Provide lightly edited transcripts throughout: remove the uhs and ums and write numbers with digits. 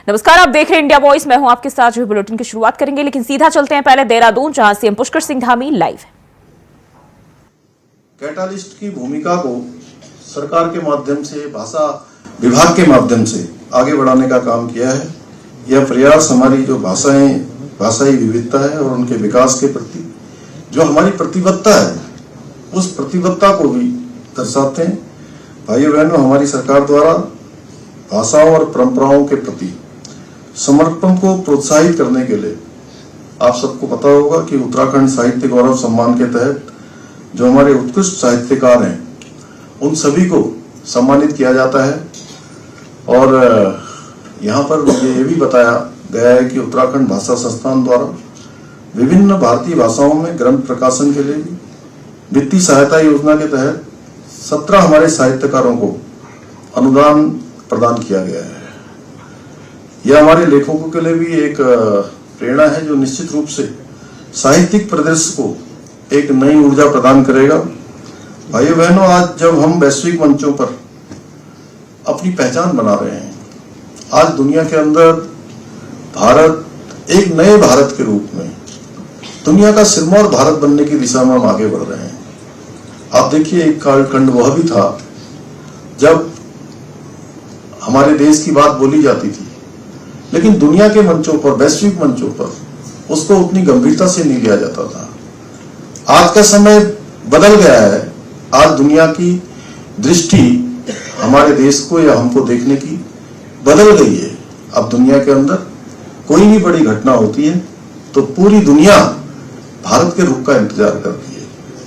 नमस्कार, आप देख रहे हैं इंडिया वॉइस। मैं हूं आपके साथ। जो बुलेटिन की शुरुआत करेंगे, लेकिन सीधा चलते हैं पहले देहरादून, जहां सीएम पुष्कर सिंह धामी लाइव है। कैटालिस्ट की भूमिका को सरकार के माध्यम से, भाषा विभाग के माध्यम से आगे बढ़ाने का काम किया है। यह प्रयास हमारी जो भाषाई विविधता है और उनके विकास के प्रति जो हमारी प्रतिबद्धता है, उस प्रतिबद्धता को भी दर्शाते हैं। भाइयों बहनों, हमारी सरकार द्वारा भाषाओं और परंपराओं के प्रति समर्पण को प्रोत्साहित करने के लिए आप सबको पता होगा कि उत्तराखंड साहित्य गौरव सम्मान के तहत जो हमारे उत्कृष्ट साहित्यकार हैं, उन सभी को सम्मानित किया जाता है। और यहाँ पर ये भी बताया गया है कि उत्तराखंड भाषा संस्थान द्वारा विभिन्न भारतीय भाषाओं में ग्रंथ प्रकाशन के लिए भी वित्तीय सहायता योजना के तहत 17 हमारे साहित्यकारों को अनुदान प्रदान किया गया है। यह हमारे लेखकों के लिए भी एक प्रेरणा है, जो निश्चित रूप से साहित्यिक परिदृश्य को एक नई ऊर्जा प्रदान करेगा। भाइयों बहनों, आज जब हम वैश्विक मंचों पर अपनी पहचान बना रहे हैं, आज दुनिया के अंदर भारत एक नए भारत के रूप में दुनिया का सिरमौर भारत बनने की दिशा में हम आगे बढ़ रहे हैं। आप देखिए, एक कालखंड वह भी था जब हमारे देश की बात बोली जाती थी, लेकिन दुनिया के मंचों पर, वैश्विक मंचों पर उसको उतनी गंभीरता से नहीं लिया जाता था। आज का समय बदल गया है। आज दुनिया की दृष्टि हमारे देश को या हमको देखने की बदल गई है। अब दुनिया के अंदर कोई भी बड़ी घटना होती है तो पूरी दुनिया भारत के रुख का इंतजार करती है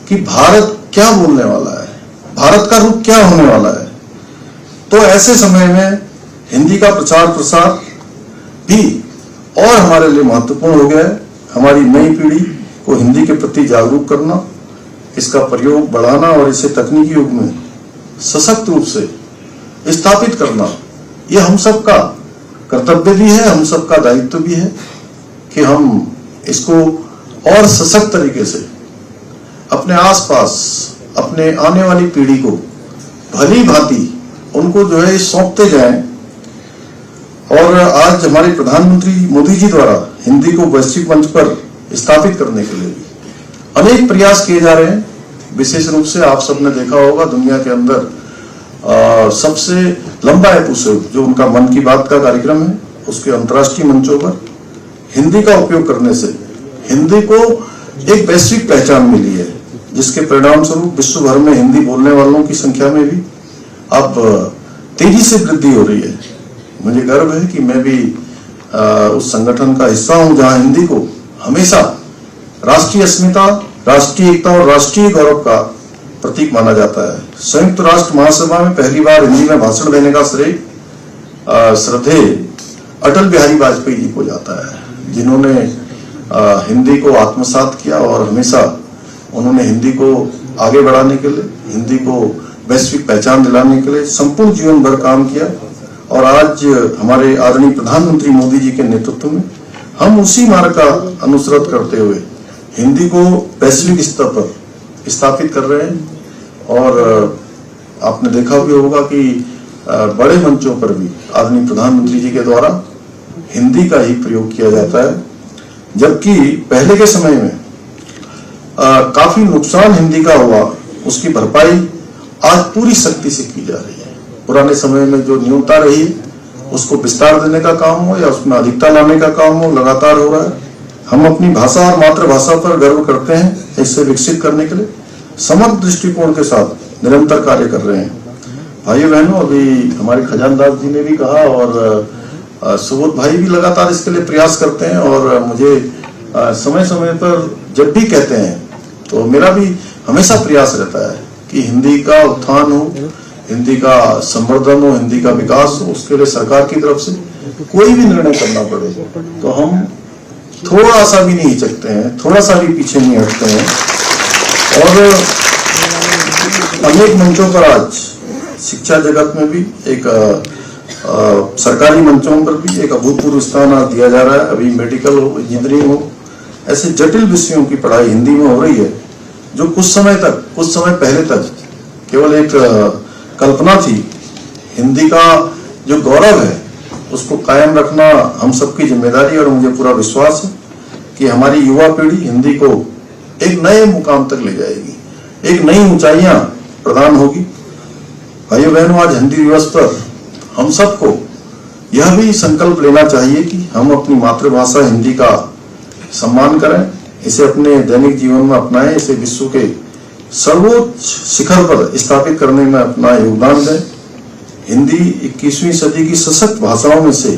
कि भारत क्या बोलने वाला है, भारत का रुख क्या होने वाला है। तो ऐसे समय में हिंदी का प्रचार प्रसार भी और हमारे लिए महत्वपूर्ण हो गया है। हमारी नई पीढ़ी को हिंदी के प्रति जागरूक करना, इसका प्रयोग बढ़ाना और इसे तकनीकी युग में सशक्त रूप से स्थापित करना, यह हम सबका कर्तव्य भी है, हम सबका दायित्व भी है कि हम इसको और सशक्त तरीके से अपने आसपास, अपने आने वाली पीढ़ी को भली भांति उनको जो है सौंपते जाएं। और आज हमारे प्रधानमंत्री मोदी जी द्वारा हिंदी को वैश्विक मंच पर स्थापित करने के लिए अनेक प्रयास किए जा रहे हैं। विशेष रूप से आप सबने देखा होगा, दुनिया के अंदर सबसे लंबा एपिसोड जो उनका मन की बात का कार्यक्रम है, उसके अंतर्राष्ट्रीय मंचों पर हिंदी का उपयोग करने से हिंदी को एक वैश्विक पहचान मिली है, जिसके परिणाम स्वरूप विश्व भर में हिंदी बोलने वालों की संख्या में भी अब तेजी से वृद्धि हो रही है। मुझे गर्व है कि मैं भी उस संगठन का हिस्सा हूं जहां हिंदी को हमेशा राष्ट्रीय अस्मिता, राष्ट्रीय एकता और राष्ट्रीय गौरव का प्रतीक माना जाता है। संयुक्त राष्ट्र महासभा में पहली बार हिंदी में भाषण देने का श्रेय श्रद्धेय अटल बिहारी वाजपेयी जी को जाता है, जिन्होंने हिंदी को आत्मसात किया और हमेशा उन्होंने हिंदी को आगे बढ़ाने के लिए, हिंदी को वैश्विक पहचान दिलाने के लिए संपूर्ण जीवन भर काम किया। और आज हमारे आदरणीय प्रधानमंत्री मोदी जी के नेतृत्व में हम उसी मार्ग का अनुसरण करते हुए हिंदी को वैश्विक स्तर पर स्थापित कर रहे हैं। और आपने देखा भी होगा कि बड़े मंचों पर भी आदरणीय प्रधानमंत्री जी के द्वारा हिंदी का ही प्रयोग किया जाता है, जबकि पहले के समय में काफी नुकसान हिंदी का हुआ, उसकी भरपाई आज पूरी शक्ति से की जा रही है। पुराने समय में जो न्यूनता रही उसको विस्तार देने का काम हो या उसमें अधिकता लाने का काम हो, लगातार हो रहा है। हम अपनी भाषा और मातृभाषा पर गर्व करते हैं। इससे विकसित करने के लिए समग्र दृष्टिकोण के साथ निरंतर कार्य कर रहे हैं। भाइयों बहनों, अभी हमारे खजानदास जी ने भी कहा और सुबोध भाई भी लगातार इसके लिए प्रयास करते हैं और मुझे समय समय पर जब भी कहते हैं तो मेरा भी हमेशा प्रयास रहता है कि हिंदी का उत्थान हो, हिंदी का संवर्धन हो, हिंदी का विकास हो। उसके लिए सरकार की तरफ से कोई भी निर्णय करना पड़े तो हम थोड़ा सा भी नहीं हिचकते हैं, थोड़ा सा भी पीछे नहीं हटते हैं। और अनेक मंचों पर आज शिक्षा जगत में भी एक सरकारी मंचों पर भी एक अभूतपूर्व स्थान आज दिया जा रहा है। अभी मेडिकल हो, इंजीनियरिंग हो, ऐसे जटिल विषयों की पढ़ाई हिंदी में हो रही है, जो कुछ समय पहले तक केवल एक कल्पना थी। हिंदी का जो गौरव है उसको कायम रखना हम सबकी जिम्मेदारी, और मुझे पूरा विश्वास है कि हमारी युवा पीढ़ी हिंदी को एक नए मुकाम तक ले जाएगी, एक नई ऊंचाइयां प्रदान होगी। भाइयों बहनों, आज हिंदी दिवस पर हम सबको यह भी संकल्प लेना चाहिए कि हम अपनी मातृभाषा हिंदी का सम्मान करें, इसे अपने दैनिक जीवन में अपनाएं, इसे विश्व के सर्वोच्च शिखर पर स्थापित करने में अपना योगदान दें। हिंदी 21वीं सदी की सशक्त भाषाओं में से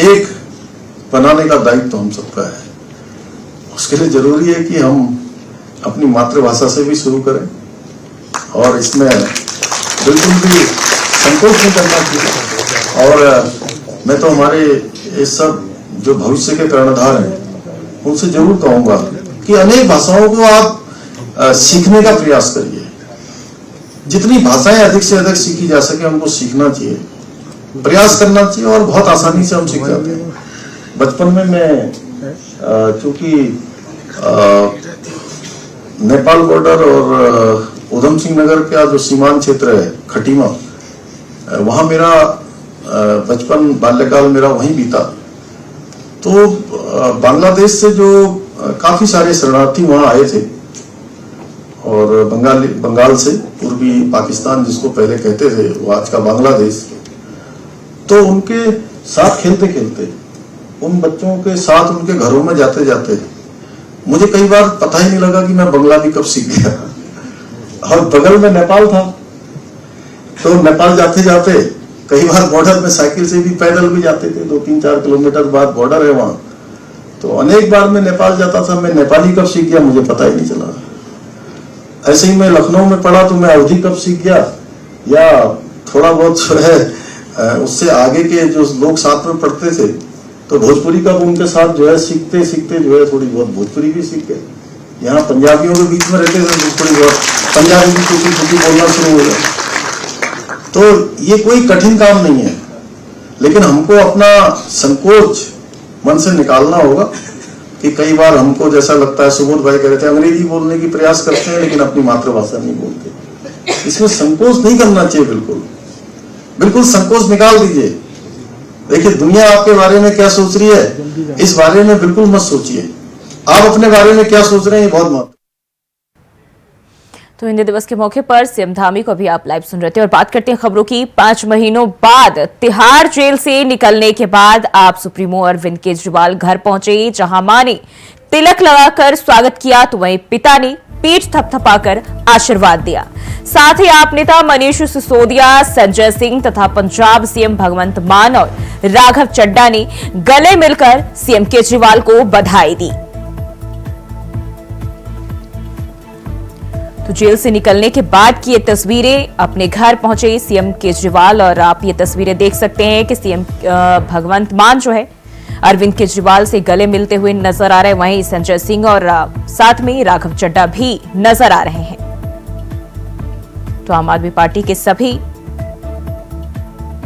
एक बनाने का दायित्व हम सबका है। उसके लिए जरूरी है कि हम अपनी मातृभाषा से भी शुरू करें, और इसमें बिल्कुल भी संकोच नहीं करना चाहिए। और मैं तो हमारे इस सब जो भविष्य के कर्णधार हैं उनसे जरूर कहूंगा कि अनेक भाषाओं को आप सीखने का प्रयास करिए। जितनी भाषाएं अधिक से अधिक सीखी जा सके हमको सीखना चाहिए, प्रयास करना चाहिए, और बहुत आसानी से हम सीख जाते हैं। बचपन में मैं चूंकि नेपाल बॉर्डर और उधम सिंह नगर का जो सीमांत क्षेत्र है खटीमा, वहां मेरा बचपन बाल्यकाल मेरा वहीं बीता। तो बांग्लादेश से जो काफी सारे शरणार्थी वहां आए थे, और बंगाल से पूर्वी पाकिस्तान जिसको पहले कहते थे, वो आज का बांग्लादेश, तो उनके साथ खेलते खेलते, उन बच्चों के साथ उनके घरों में जाते जाते मुझे कई बार पता ही नहीं लगा कि मैं बंगला भी कब सीख गया। और बगल में नेपाल था, तो नेपाल जाते जाते कई बार बॉर्डर में साइकिल से भी, पैदल भी जाते थे, 2-3-4 किलोमीटर बाद बॉर्डर है वहां। तो अनेक बार मैं नेपाल जाता था, मैं नेपाली कब सीख गया मुझे पता ही नहीं चला। ऐसे ही मैं लखनऊ में पढ़ा तो मैं अवधी कब सीख गया, या थोड़ा बहुत जो है उससे आगे के जो लोग साथ में पढ़ते थे तो भोजपुरी कब उनके साथ जो है सीखते सीखते जो है थोड़ी बहुत भोजपुरी भी सीख गए। यहाँ पंजाबियों के बीच में रहते थे तो थोड़ी बहुत पंजाबी भी टूटी बोलना शुरू हो गया। तो ये कोई कठिन काम नहीं है, लेकिन हमको अपना संकोच मन से निकालना होगा कि कई बार हमको जैसा लगता है, सुबोध भाई कह रहे थे अंग्रेजी बोलने की प्रयास करते हैं लेकिन अपनी मातृभाषा नहीं बोलते। इसमें संकोच नहीं करना चाहिए, बिल्कुल संकोच निकाल दीजिए। देखिए दुनिया आपके बारे में क्या सोच रही है, इस बारे में बिल्कुल मत सोचिए। आप अपने बारे में क्या सोच रहे हैं, बहुत महत्व। तो हिंदी दिवस के मौके पर सीएम धामी को भी आप लाइव सुन रहे थे। और बात करते हैं खबरों की। 5 महीनों बाद तिहाड़ जेल से निकलने के बाद आप सुप्रीमो अरविंद केजरीवाल घर पहुंचे, जहां मां ने तिलक लगाकर स्वागत किया तो वहीं पिता ने पीठ थपथपाकर आशीर्वाद दिया। साथ ही आप नेता मनीष सिसोदिया, संजय सिंह तथा पंजाब सीएम भगवंत मान और राघव चड्ढा ने गले मिलकर सीएम केजरीवाल को बधाई दी। तो जेल से निकलने के बाद की ये तस्वीरें, अपने घर पहुंचे सीएम केजरीवाल, और आप ये तस्वीरें देख सकते हैं कि सीएम भगवंत मान जो है अरविंद केजरीवाल से गले मिलते हुए नजर आ रहे हैं। वहीं संजय सिंह और साथ में राघव चड्ढा भी नजर आ रहे हैं। तो आम आदमी पार्टी के सभी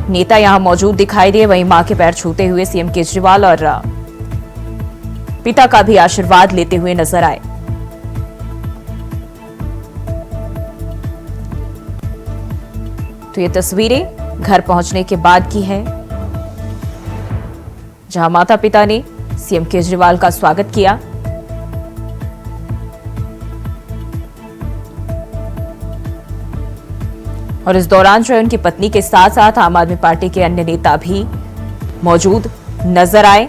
नेता यहां मौजूद दिखाई दिए। वहीं मां के पैर छूते हुए सीएम केजरीवाल और पिता का भी आशीर्वाद लेते हुए नजर आए। तो ये तस्वीरें घर पहुंचने के बाद की है, जहां माता पिता ने सीएम केजरीवाल का स्वागत किया। और इस दौरान जो है उनकी पत्नी के साथ साथ आम आदमी पार्टी के अन्य नेता भी मौजूद नजर आए।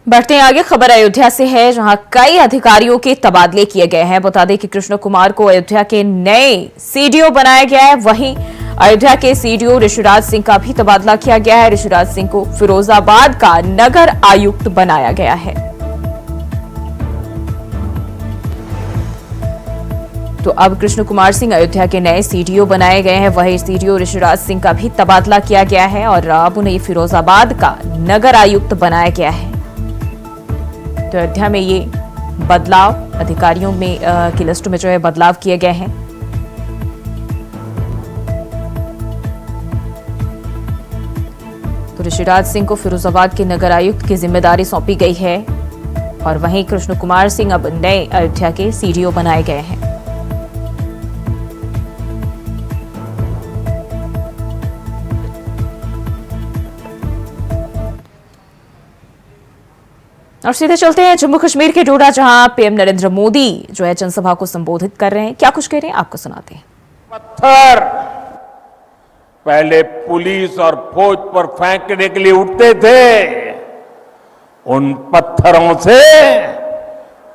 बढ़ते हैं आगे। खबर अयोध्या से है, जहां कई अधिकारियों के तबादले किए गए हैं। बता दें कि कृष्ण कुमार को अयोध्या के नए सीडीओ बनाया गया है। वहीं अयोध्या के सीडीओ ऋषिराज सिंह का भी तबादला किया गया है। ऋषिराज सिंह को फिरोजाबाद का नगर आयुक्त बनाया गया है। तो अब कृष्ण कुमार सिंह अयोध्या के नए सीडीओ बनाए गए हैं। वहीं सीडीओ ऋषिराज सिंह का भी तबादला किया गया है और अब उन्हें फिरोजाबाद का नगर आयुक्त बनाया गया है। तो अयोध्या में ये बदलाव अधिकारियों में की लिस्ट में जो है बदलाव किए गए हैं। तो ऋषिराज सिंह को फिरोजाबाद के नगर आयुक्त की जिम्मेदारी सौंपी गई है। और वहीं कृष्ण कुमार सिंह अब नए अयोध्या के सीडीओ बनाए गए हैं। और सीधे चलते हैं जम्मू कश्मीर के डोडा, जहां पीएम नरेंद्र मोदी जो है जनसभा को संबोधित कर रहे हैं। क्या कुछ कह रहे हैं आपको सुनाते हैं। पत्थर पहले पुलिस और फौज पर फेंकने के लिए उठते थे, उन पत्थरों से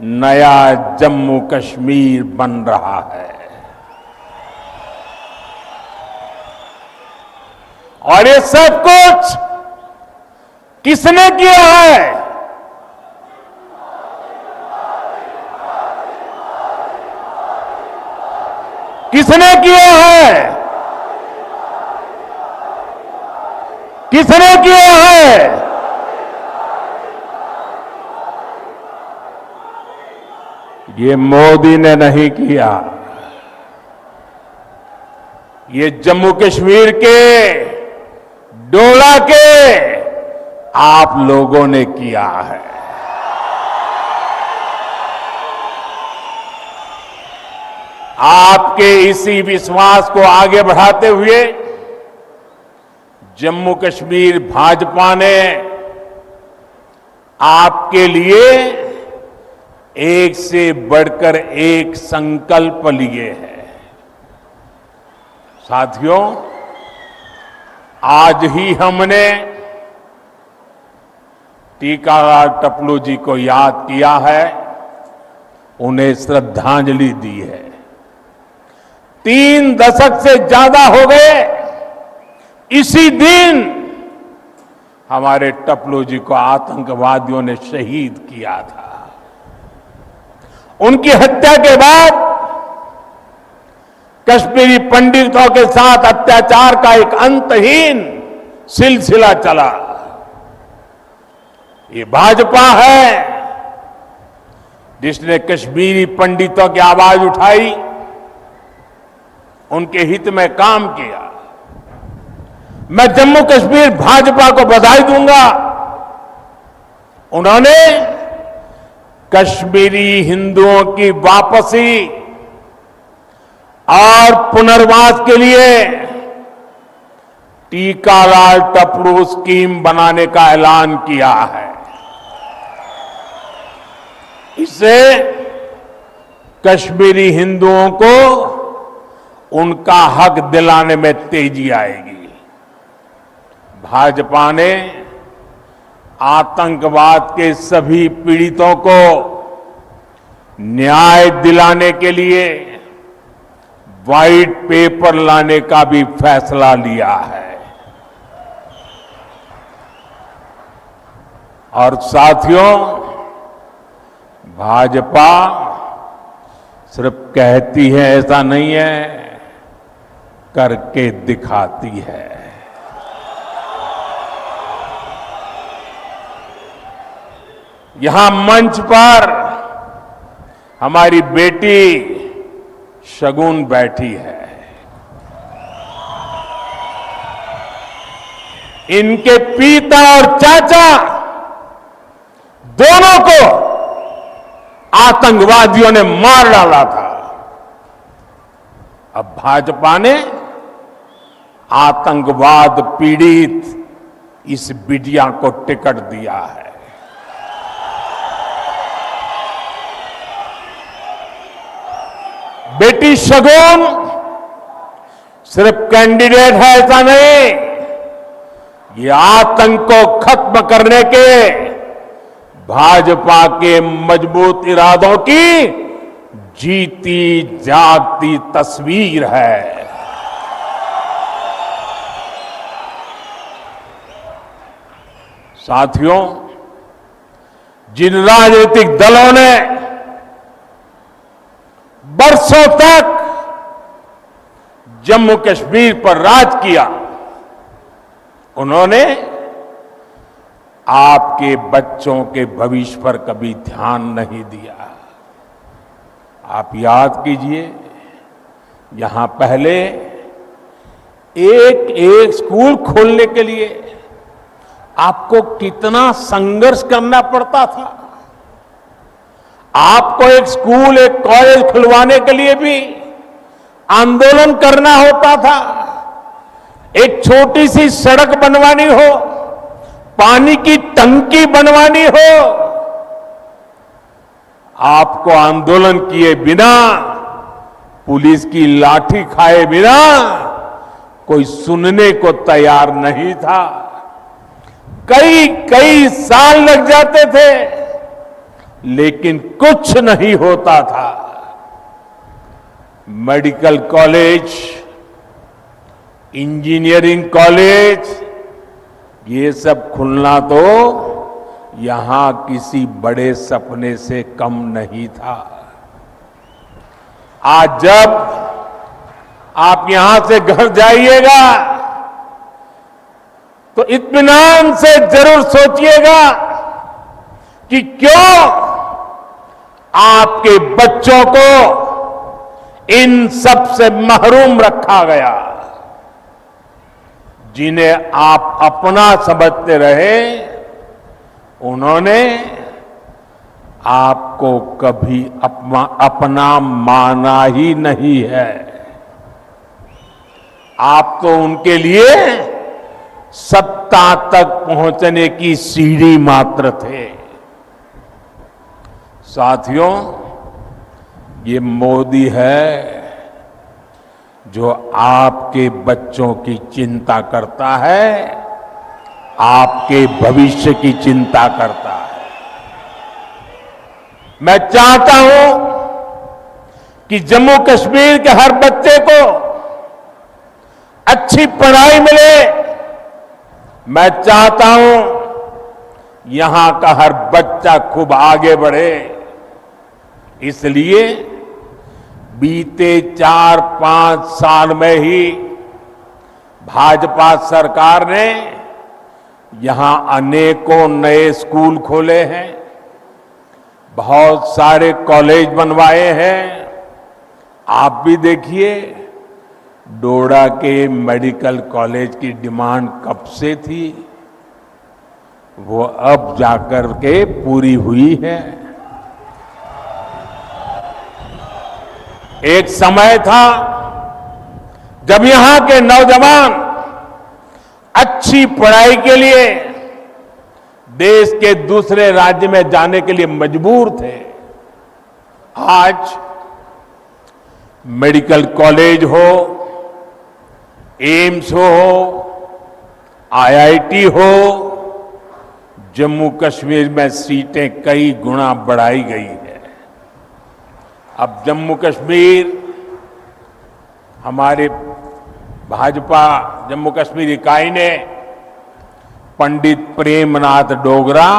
नया जम्मू कश्मीर बन रहा है। और ये सब कुछ किसने किया है? किसने किया है? किसने किया है? ये मोदी ने नहीं किया, ये जम्मू कश्मीर के डोडा के आप लोगों ने किया है। आपके इसी विश्वास को आगे बढ़ाते हुए जम्मू कश्मीर भाजपा ने आपके लिए एक से बढ़कर एक संकल्प लिए हैं। साथियों, आज ही हमने टीकाराम टपलू जी को याद किया है, उन्हें श्रद्धांजलि दी है। 3 दशक से ज्यादा हो गए इसी दिन हमारे टपलू जी को आतंकवादियों ने शहीद किया था। उनकी हत्या के बाद कश्मीरी पंडितों के साथ अत्याचार का एक अंतहीन सिलसिला चला। ये भाजपा है जिसने कश्मीरी पंडितों की आवाज उठाई, उनके हित में काम किया। मैं जम्मू कश्मीर भाजपा को बधाई दूंगा। उन्होंने कश्मीरी हिंदुओं की वापसी और पुनर्वास के लिए टीकाराम टपलू स्कीम बनाने का ऐलान किया है। इससे कश्मीरी हिंदुओं को उनका हक दिलाने में तेजी आएगी। भाजपा ने आतंकवाद के सभी पीड़ितों को न्याय दिलाने के लिए व्हाइट पेपर लाने का भी फैसला लिया है। और साथियों, भाजपा सिर्फ कहती है ऐसा नहीं है, करके दिखाती है। यहां मंच पर हमारी बेटी शगुन बैठी है। इनके पिता और चाचा दोनों को आतंकवादियों ने मार डाला था। अब भाजपा ने आतंकवाद पीड़ित इस बिटिया को टिकट दिया है। बेटी शगुन सिर्फ कैंडिडेट है ऐसा नहीं, ये आतंक को खत्म करने के भाजपा के मजबूत इरादों की जीती जागती तस्वीर है। साथियों, जिन राजनीतिक दलों ने बरसों तक जम्मू कश्मीर पर राज किया, उन्होंने आपके बच्चों के भविष्य पर कभी ध्यान नहीं दिया। आप याद कीजिए, यहां पहले एक एक स्कूल खोलने के लिए आपको कितना संघर्ष करना पड़ता था। आपको एक स्कूल, एक कॉलेज खुलवाने के लिए भी आंदोलन करना होता था। एक छोटी सी सड़क बनवानी हो, पानी की टंकी बनवानी हो, आपको आंदोलन किए बिना, पुलिस की लाठी खाए बिना कोई सुनने को तैयार नहीं था। कई कई साल लग जाते थे, लेकिन कुछ नहीं होता था। मेडिकल कॉलेज, इंजीनियरिंग कॉलेज, ये सब खुलना तो यहां किसी बड़े सपने से कम नहीं था। आज जब आप यहां से घर जाइएगा तो इत्मीनान से जरूर सोचिएगा कि क्यों आपके बच्चों को इन सब से महरूम रखा गया। जिन्हें आप अपना समझते रहे, उन्होंने आपको कभी अपना माना ही नहीं है। आप तो उनके लिए सत्ता तक पहुंचने की सीढ़ी मात्र थे। साथियों, ये मोदी है जो आपके बच्चों की चिंता करता है, आपके भविष्य की चिंता करता है। मैं चाहता हूं कि जम्मू कश्मीर के हर बच्चे को अच्छी पढ़ाई मिले। मैं चाहता हूं यहां का हर बच्चा खूब आगे बढ़े। इसलिए बीते 4-5 साल में ही भाजपा सरकार ने यहां अनेकों नए स्कूल खोले हैं, बहुत सारे कॉलेज बनवाए हैं। आप भी देखिए, डोडा के मेडिकल कॉलेज की डिमांड कब से थी, वो अब जाकर के पूरी हुई है। एक समय था जब यहां के नौजवान अच्छी पढ़ाई के लिए देश के दूसरे राज्य में जाने के लिए मजबूर थे। आज मेडिकल कॉलेज हो, एम्स हो, आईआईटी हो, जम्मू कश्मीर में सीटें कई गुना बढ़ाई गई है। अब जम्मू कश्मीर, हमारे भाजपा जम्मू कश्मीर इकाई ने पंडित प्रेमनाथ डोगरा।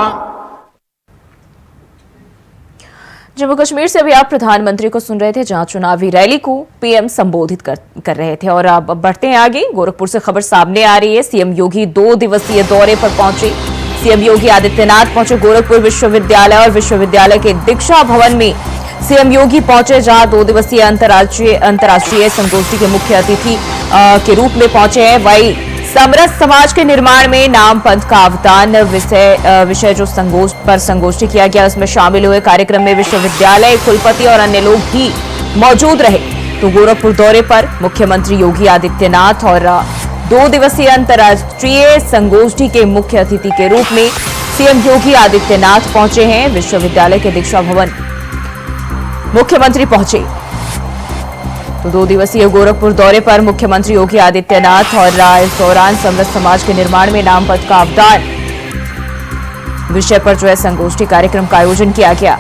जम्मू कश्मीर से अभी आप प्रधानमंत्री को सुन रहे थे, जहां चुनावी रैली को पीएम संबोधित कर रहे थे। और अब बढ़ते हैं आगे। गोरखपुर से खबर सामने आ रही है। सीएम योगी 2 दिवसीय दौरे पर पहुंचे। सीएम योगी आदित्यनाथ पहुंचे गोरखपुर विश्वविद्यालय और विश्वविद्यालय के दीक्षा भवन में सीएम योगी पहुंचे, जहां 2 दिवसीय अंतर्राष्ट्रीय संगोष्ठी के मुख्य अतिथि के रूप में पहुंचे हैं। वही समरस समाज के निर्माण में नाम पंथ का अवदान विषय जो संगोष्ठी किया गया, उसमें शामिल हुए। कार्यक्रम में विश्वविद्यालय कुलपति और अन्य लोग भी मौजूद रहे। तो गोरखपुर दौरे पर मुख्यमंत्री योगी आदित्यनाथ और 2 दिवसीय अंतर्राष्ट्रीय संगोष्ठी के मुख्य अतिथि के रूप में सीएम योगी आदित्यनाथ पहुंचे हैं। विश्वविद्यालय के दीक्षा भवन मुख्यमंत्री पहुंचे। तो 2 दिवसीय गोरखपुर दौरे पर मुख्यमंत्री योगी आदित्यनाथ और इस दौरान समरस समाज के निर्माण में नाम पथ का अवदान विषय पर जो है संगोष्ठी कार्यक्रम का आयोजन किया गया।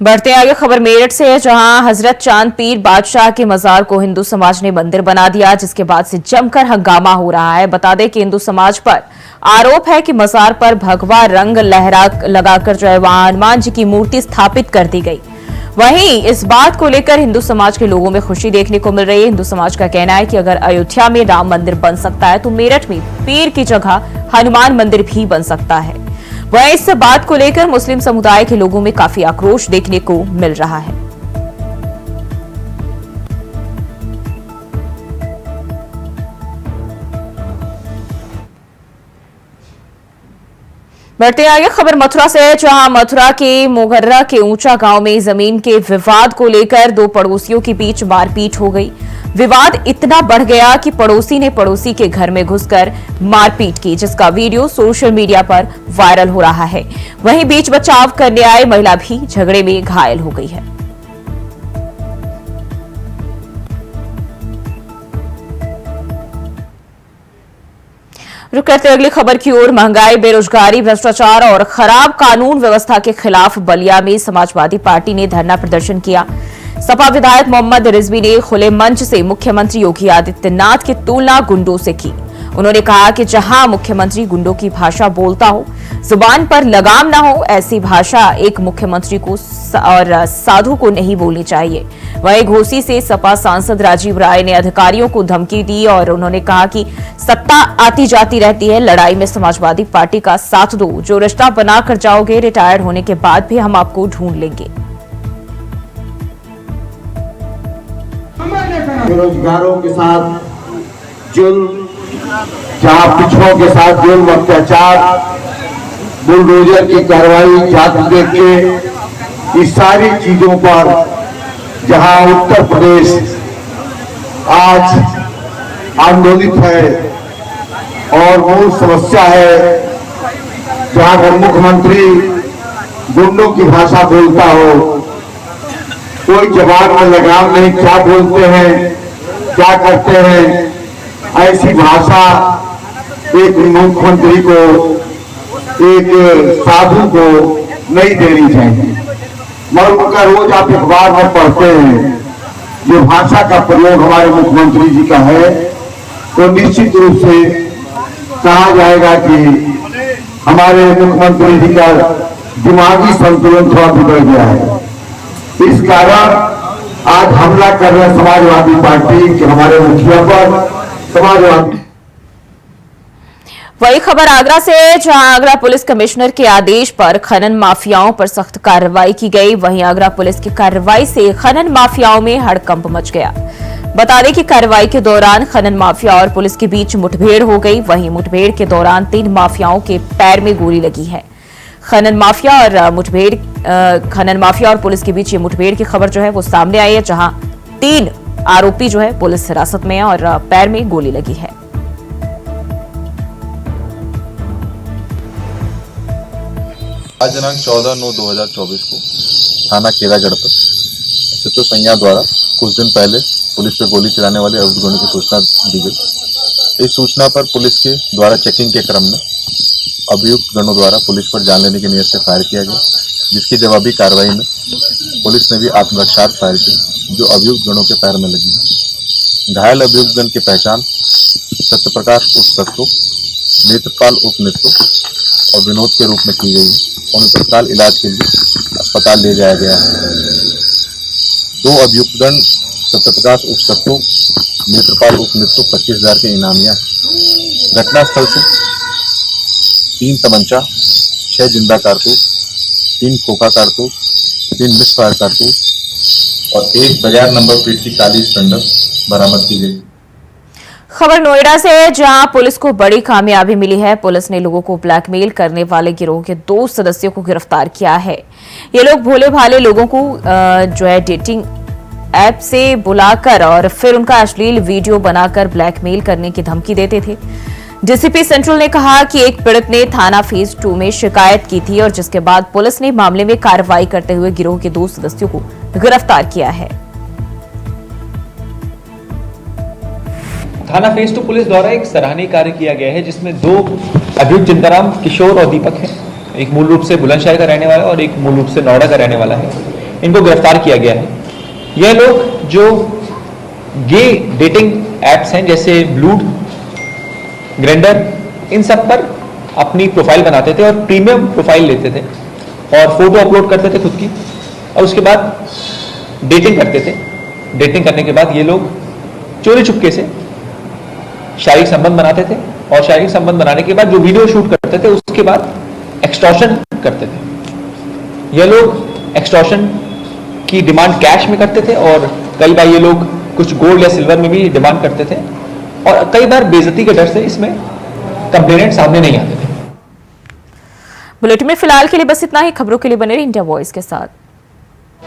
बढ़ते आगे, खबर मेरठ से है, जहां हजरत चांद पीर बादशाह के मजार को हिंदू समाज ने मंदिर बना दिया, जिसके बाद से जमकर हंगामा हो रहा है। बता दें कि हिंदू समाज पर आरोप है कि मजार पर भगवा रंग लगाकर जो है वहां हनुमान जी की मूर्ति स्थापित कर दी गई। वहीं इस बात को लेकर हिंदू समाज के लोगों में खुशी देखने को मिल रही है। हिंदू समाज का कहना है कि अगर अयोध्या में राम मंदिर बन सकता है तो मेरठ में पीर की जगह हनुमान मंदिर भी बन सकता है। वहीं इस बात को लेकर मुस्लिम समुदाय के लोगों में काफी आक्रोश देखने को मिल रहा है। बढ़ते आगे खबर मथुरा से, जहां मथुरा के मोगर्रा के ऊंचा गांव में जमीन के विवाद को लेकर दो पड़ोसियों के बीच मारपीट हो गई। विवाद इतना बढ़ गया कि पड़ोसी ने पड़ोसी के घर में घुसकर मारपीट की, जिसका वीडियो सोशल मीडिया पर वायरल हो रहा है। वहीं बीच बचाव करने आई महिला भी झगड़े में घायल हो गई है। रुक करते अगली खबर की ओर। महंगाई, बेरोजगारी, भ्रष्टाचार और खराब कानून व्यवस्था के खिलाफ बलिया में समाजवादी पार्टी ने धरना प्रदर्शन किया। सपा विधायक मोहम्मद रिजवी ने खुले मंच से मुख्यमंत्री योगी आदित्यनाथ की तुलना गुंडों से की। उन्होंने कहा कि जहां मुख्यमंत्री गुंडों की भाषा बोलता हो, जुबान पर लगाम ना हो, ऐसी भाषा एक मुख्यमंत्री को और साधु को नहीं बोलनी चाहिए। वहीं घोसी से सपा सांसद राजीव राय ने अधिकारियों को धमकी दी और उन्होंने कहा कि सत्ता आती जाती रहती है, लड़ाई में समाजवादी पार्टी का साथ दो। जो रिश्ता बनाकर जाओगे, रिटायर्ड होने के बाद भी हम आपको ढूंढ लेंगे। बेरोजगारों के साथ जुल्म, जहां पिछड़ों के साथ जुल्म, अत्याचार, बुलडोजर की कार्रवाई, जात देख के इस सारी चीजों पर जहां उत्तर प्रदेश आज आंदोलित है और मूल समस्या है, जहां पर मुख्यमंत्री गुंडों की भाषा बोलता हो, कोई जवाब में लगाम नहीं, क्या बोलते हैं, क्या करते हैं, ऐसी भाषा एक मुख्यमंत्री को, एक साधु को नहीं देनी चाहिए। मगर का रोज आप अखबार में पढ़ते हैं जो भाषा का प्रयोग हमारे मुख्यमंत्री जी का है, तो निश्चित रूप से कहा जाएगा कि हमारे मुख्यमंत्री जी का दिमागी संतुलन थोड़ा बिगड़ गया है। इस कारण आज हमला कर रहे समाजवादी पार्टी के हमारे मुखिया पर समाजवादी। वही खबर आगरा से, जहां आगरा पुलिस कमिश्नर के आदेश पर खनन माफियाओं पर सख्त कार्रवाई की गई। वहीं आगरा पुलिस की कार्रवाई से खनन माफियाओं में हड़कंप मच गया। बता दें कि कार्रवाई के दौरान खनन माफिया और पुलिस के बीच मुठभेड़ हो गई। वहीं मुठभेड़ के दौरान 3 माफियाओं के पैर में गोली लगी है। खनन माफिया और पुलिस के बीच ये मुठभेड़ की खबर जो है वो सामने आई है, जहां 3 आरोपी जो है पुलिस हिरासत में है और पैर में गोली लगी है। आज दिनांक 14/9/2024 को थाना केरागढ़ पर सचिव सैया द्वारा कुछ दिन पहले पुलिस पे गोली चलाने वाले अवैध की सूचना दी गई। इस सूचना पर पुलिस के द्वारा चेकिंग के क्रम में अभियुक्त गणों द्वारा पुलिस पर जान लेने की नीयत से फायर किया गया, जिसकी जवाबी कार्रवाई में पुलिस ने भी आत्मरक्षार्थ फायर किया, जो अभियुक्त गणों के पैर में लगी। घायल अभियुक्त गण की पहचान सत्यप्रकाश उर्फ सत्तो, नेत्रपाल उर्फ नेत्रो और विनोद के रूप में की गई है। उन्हें तत्काल इलाज के लिए अस्पताल ले जाया गया है। 2 अभियुक्त गण सत्यप्रकाश उर्फ सत्तो, नेत्रपाल उर्फ नेत्रो 25,000 के इनामिया है। घटनास्थल से 3 तमंचा, 6 जिंदा कारतूस, 3 खोखा कारतूस, 3 मिस फायर कारतूस और 1 बगैर नंबर प्लेट की काली स्प्लेंडर बरामद की गई। खबर नोएडा से, जहां पुलिस को बड़ी कामयाबी मिली है। पुलिस ने लोगों को ब्लैकमेल करने वाले गिरोह के 2 सदस्यों को गिरफ्तार किया है। ये लोग भोले भाले लोगों को जो है डेटिंग ऐप से बुलाकर और फिर उनका अश्लील वीडियो बनाकर ब्लैकमेल करने की धमकी देते थे। डीसीपी सेंट्रल ने कहा कि एक पीड़ित ने थाना फेज 2 में शिकायत की थी और जिसके बाद पुलिस ने मामले में कार्रवाई करते हुए गिरोह के 2 सदस्यों को गिरफ्तार किया है। थाना फेज 2 पुलिस द्वारा एक सराहनीय कार्य किया गया है, जिसमें 2 अभियुक्त जिनका नाम किशोर और दीपक है। एक मूल रूप से बुलंदशहर का रहने वाला और एक मूल रूप से नोएडा का रहने वाला है। इनको गिरफ्तार किया गया है। यह लोग जो गे डेटिंग एप्स हैं जैसे ब्लूड, ग्राइंडर, इन सब पर अपनी प्रोफाइल बनाते थे और प्रीमियम प्रोफाइल लेते थे और फोटो अपलोड करते थे खुद की, और उसके बाद डेटिंग करते थे। डेटिंग करने के बाद ये लोग चोरी चुपके से शारीरिक संबंध बनाते थे और शारीरिक संबंध बनाने के बाद जो वीडियो शूट करते थे उसके बाद एक्सटॉर्शन करते थे। ये लोग एक्सटॉर्शन की डिमांड कैश में करते थे और कई बार ये लोग कुछ गोल्ड या सिल्वर में भी डिमांड करते थे और कई बार बेइज्जती के डर से इसमें कंप्लेनेंट सामने नहीं आते थे। बुलेटिन में फिलहाल के लिए बस इतना ही। खबरों के लिए बने रहिए इंडिया वॉइस के साथ।